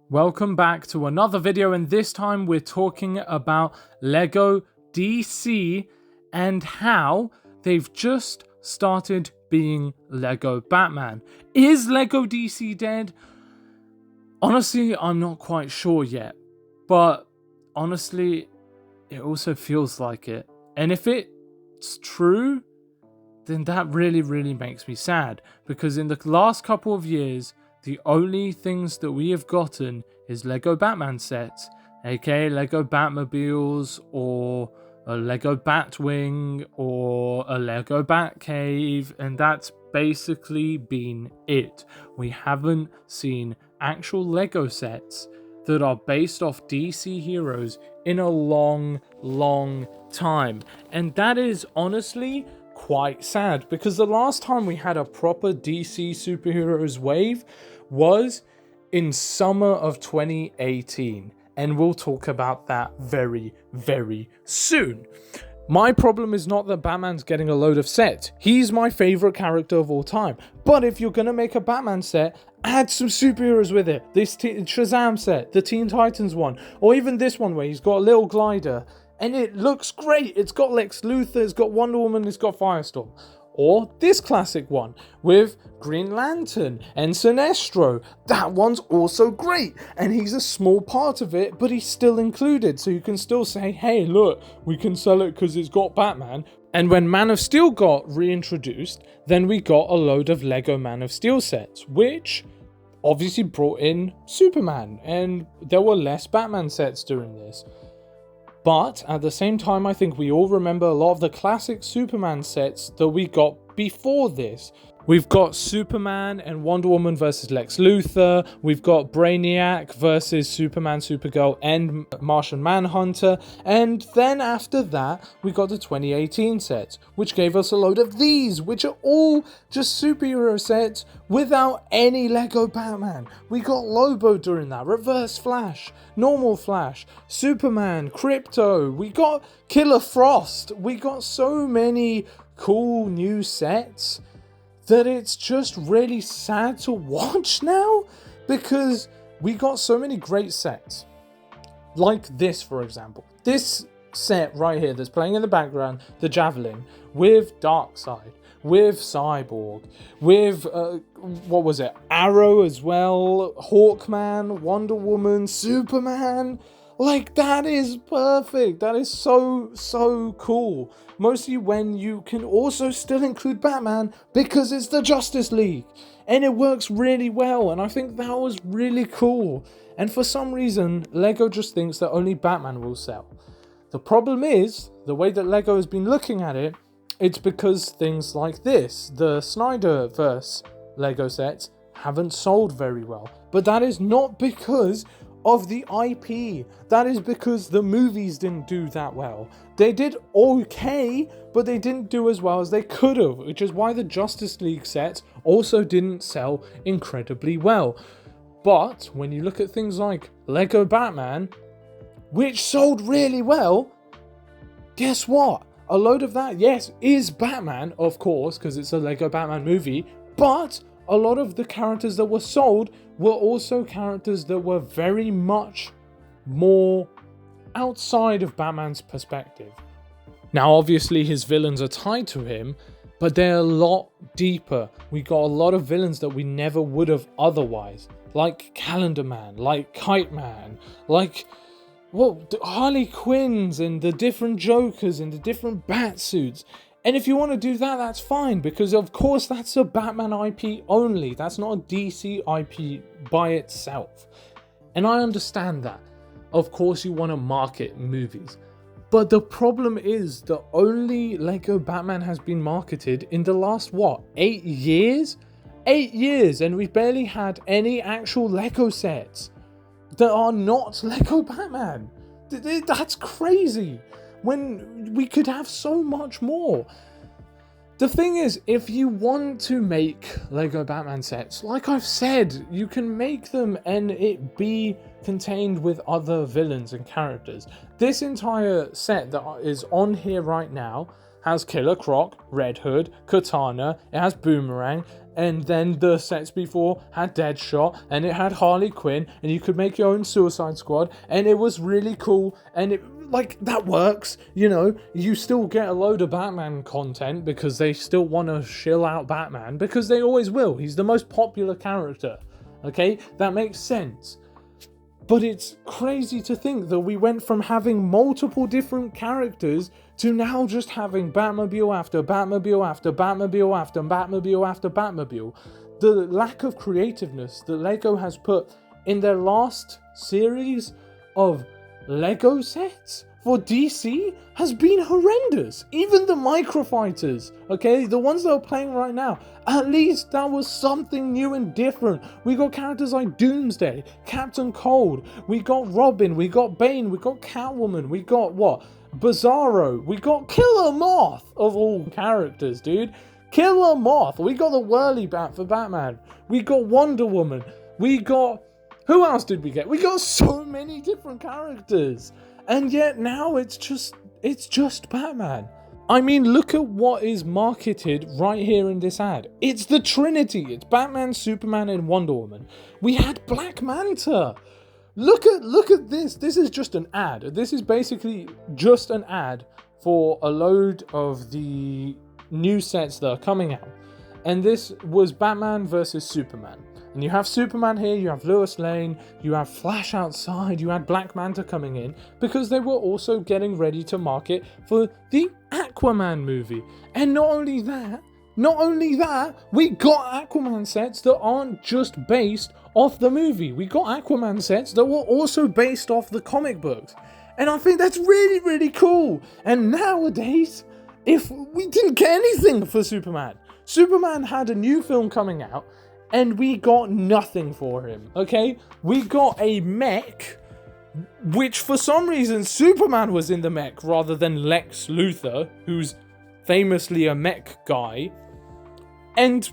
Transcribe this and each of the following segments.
Welcome back to another video, and this time we're talking about Lego DC and how they've just started being Lego Batman. Is Lego DC dead? Honestly, I'm not quite sure yet, but honestly, it also feels like it. And if it's true, then that really makes me sad, because in the last couple of years, the only things that we have gotten is Lego Batman sets, aka Lego Batmobiles, or a Lego Batwing, or a Lego Batcave, and that's basically been it. We haven't seen actual Lego sets that are based off DC heroes in a long time, and that is honestly quite sad, because the last time we had a proper DC superheroes wave was in summer of 2018, and we'll talk about that very soon. My problem is not that Batman's getting a load of sets. He's my favorite character of all time. But if you're gonna make a Batman set, add some superheroes with it. This Shazam set, the Teen Titans one, or even this one where he's got a little glider, and it looks great. It's got Lex Luthor, it's got Wonder Woman, it's got Firestorm. Or this classic one with Green Lantern and Sinestro. That one's also great, and he's a small part of it, but he's still included, so you can still say, hey, look, we can sell it because it's got Batman. And when Man of Steel got reintroduced, then we got a load of Lego Man of Steel sets, which obviously brought in Superman, and there were less Batman sets during this. But at the same time, I think we all remember a lot of the classic Superman sets that we got before this. We've got Superman and Wonder Woman versus Lex Luthor. We've got Brainiac versus Superman, Supergirl, and Martian Manhunter. And then after that, we got the 2018 sets, which gave us a load of these, which are all just superhero sets without any Lego Batman. We got Lobo during that, Reverse Flash, Normal Flash, Superman, Crypto. We got Killer Frost. We got so many cool new sets that it's just really sad to watch now, because we got so many great sets. Like this, for example. This set right here that's playing in the background, the Javelin, with Darkseid, with Cyborg, with, Arrow as well, Hawkman, Wonder Woman, Superman. Like, that is perfect. That is so cool. Mostly when you can also still include Batman, because it's the Justice League. And it works really well, and I think that was really cool. And for some reason, Lego just thinks that only Batman will sell. The problem is, the way that Lego has been looking at it, it's because things like this, the Snyderverse Lego sets, haven't sold very well. But that is not because of the IP. That is because the movies didn't do that well. They did okay, but they didn't do as well as they could have, which is why the Justice League sets also didn't sell incredibly well. But when you look at things like Lego Batman, which sold really well, guess what? A load of that, yes, is Batman, of course, because it's a Lego Batman movie, but a lot of the characters that were sold were also characters that were very much more outside of Batman's perspective. Now, obviously, his villains are tied to him, but they're a lot deeper. We got a lot of villains that we never would have otherwise, like Calendar Man, like Kite Man, like Harley Quinns, and the different Jokers and the different bat suits. And if you want to do that, that's fine, because of course that's a Batman IP only. That's not a DC IP by itself. And I understand that. Of course you want to market movies. But the problem is that only Lego Batman has been marketed in the last, 8 years? 8 years, and we've barely had any actual Lego sets that are not Lego Batman. That's crazy, when we could have so much more. The thing is, if you want to make Lego Batman sets, like I've said, you can make them and it be contained with other villains and characters. This entire set that is on here right now has Killer Croc, Red Hood, Katana, it has Boomerang, and then the sets before had Deadshot, and it had Harley Quinn, and you could make your own Suicide Squad, and it was really cool, and it, like, that works, you know. You still get a load of Batman content because they still want to shill out Batman, because they always will. He's the most popular character, okay? That makes sense. But it's crazy to think that we went from having multiple different characters to now just having Batmobile after Batmobile after Batmobile after Batmobile after Batmobile. The lack of creativeness that LEGO has put in their last series of LEGO sets for DC has been horrendous. Even the microfighters, okay, the ones that are playing right now, at least that was something new and different. We got characters like Doomsday, Captain Cold, we got Robin, we got Bane, we got Catwoman, we got what? Bizarro, we got Killer Moth of all characters, dude. Killer Moth, we got the Whirly Bat for Batman, we got Wonder Woman, we got... Who else did we get? We got so many different characters. And yet now it's just Batman. I mean, look at what is marketed right here in this ad. It's the Trinity. It's Batman, Superman, and Wonder Woman. We had Black Manta. Look at this. This is just an ad. This is basically just an ad for a load of the new sets that are coming out. And this was Batman versus Superman. And you have Superman here, you have Lois Lane, you have Flash outside, you had Black Manta coming in, because they were also getting ready to market for the Aquaman movie. And not only that, we got Aquaman sets that aren't just based off the movie. We got Aquaman sets that were also based off the comic books. And I think that's really, really cool. And nowadays, if we didn't get anything for Superman. Superman had a new film coming out, and we got nothing for him, okay? We got a mech, which for some reason Superman was in the mech rather than Lex Luthor, who's famously a mech guy. And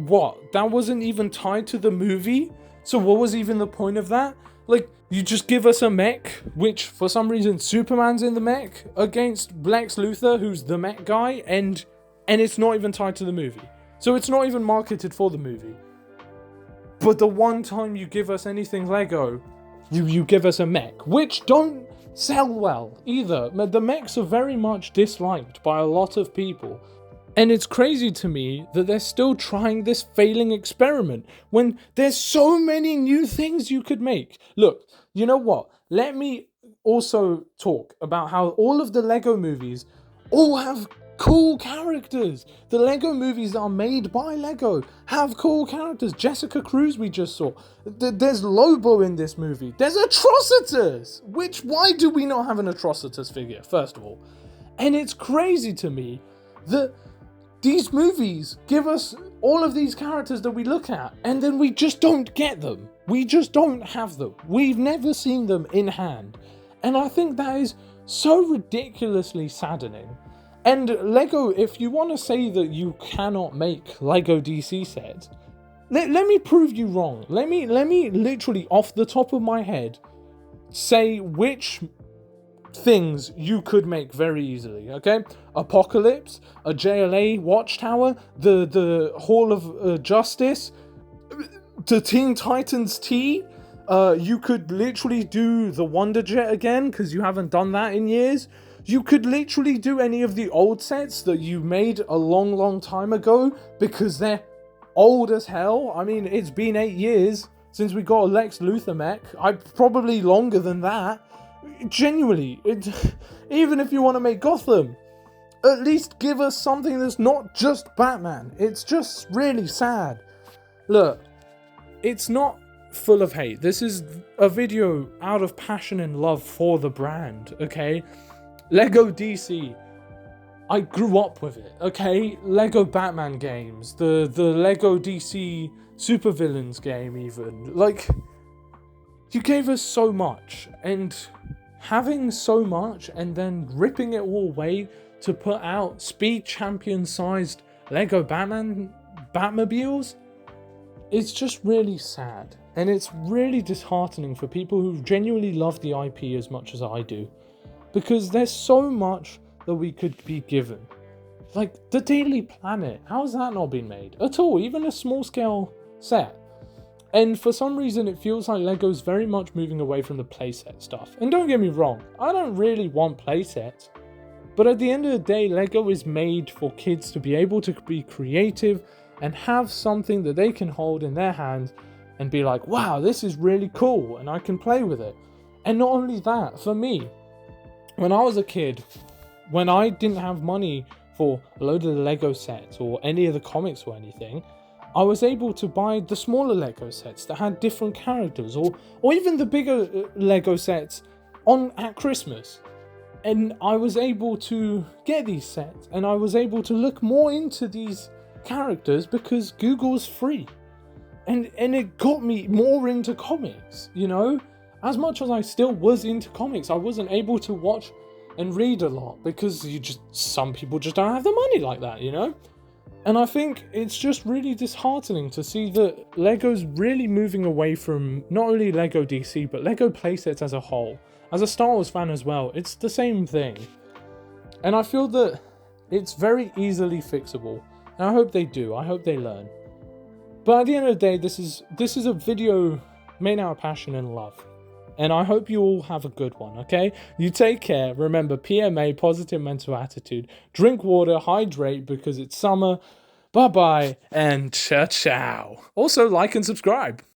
what? That wasn't even tied to the movie? So what was even the point of that? Like, you just give us a mech, which for some reason Superman's in the mech, against Lex Luthor, who's the mech guy, and it's not even tied to the movie. So it's not even marketed for the movie. But the one time you give us anything LEGO, you give us a mech, which don't sell well either. The mechs are very much disliked by a lot of people. And it's crazy to me that they're still trying this failing experiment when there's so many new things you could make. Look, you know what? Let me also talk about how all of the LEGO movies all have cool characters. The LEGO movies that are made by LEGO have cool characters. Jessica Cruz we just saw. There's Lobo in this movie. There's Atrocitus. Why do we not have an Atrocitus figure, first of all? And it's crazy to me that these movies give us all of these characters that we look at, and then we just don't get them. We just don't have them. We've never seen them in hand. And I think that is so ridiculously saddening. And LEGO, if you want to say that you cannot make LEGO DC sets, let me prove you wrong. Let me literally, off the top of my head, say which things you could make very easily, okay? Apocalypse, a JLA Watchtower, the Hall of Justice, the Teen Titans T. You could literally do the Wonder Jet again, because you haven't done that in years. You could literally do any of the old sets that you made a long time ago, because they're old as hell. I mean, it's been 8 years since we got a Lex Luthor mech. Probably longer than that. Genuinely, even if you want to make Gotham, at least give us something that's not just Batman. It's just really sad. Look, it's not full of hate. This is a video out of passion and love for the brand, okay? LEGO DC, I grew up with it, okay? LEGO Batman games, the LEGO DC Supervillains game even. Like, you gave us so much, and having so much and then ripping it all away to put out Speed Champion sized LEGO Batmobiles, it's just really sad. And it's really disheartening for people who genuinely love the IP as much as I do. Because there's so much that we could be given. Like, the Daily Planet, how has that not been made? At all, even a small scale set. And for some reason, it feels like Lego's very much moving away from the playset stuff. And don't get me wrong, I don't really want playsets. But at the end of the day, Lego is made for kids to be able to be creative and have something that they can hold in their hands and be like, wow, this is really cool and I can play with it. And not only that, for me, when I was a kid, when I didn't have money for a load of the Lego sets or any of the comics or anything, I was able to buy the smaller Lego sets that had different characters, or even the bigger Lego sets at Christmas. And I was able to get these sets, and I was able to look more into these characters because Google's free. And it got me more into comics, you know? As much as I still was into comics, I wasn't able to watch and read a lot because some people just don't have the money like that, you know? And I think it's just really disheartening to see that Lego's really moving away from not only Lego DC, but Lego playsets as a whole. As a Star Wars fan as well, it's the same thing. And I feel that it's very easily fixable. And I hope they do. I hope they learn. But at the end of the day, this is a video made out of passion and love. And I hope you all have a good one, okay? You take care. Remember, PMA, positive mental attitude. Drink water, hydrate because it's summer. Bye-bye, and ciao. Also, like and subscribe.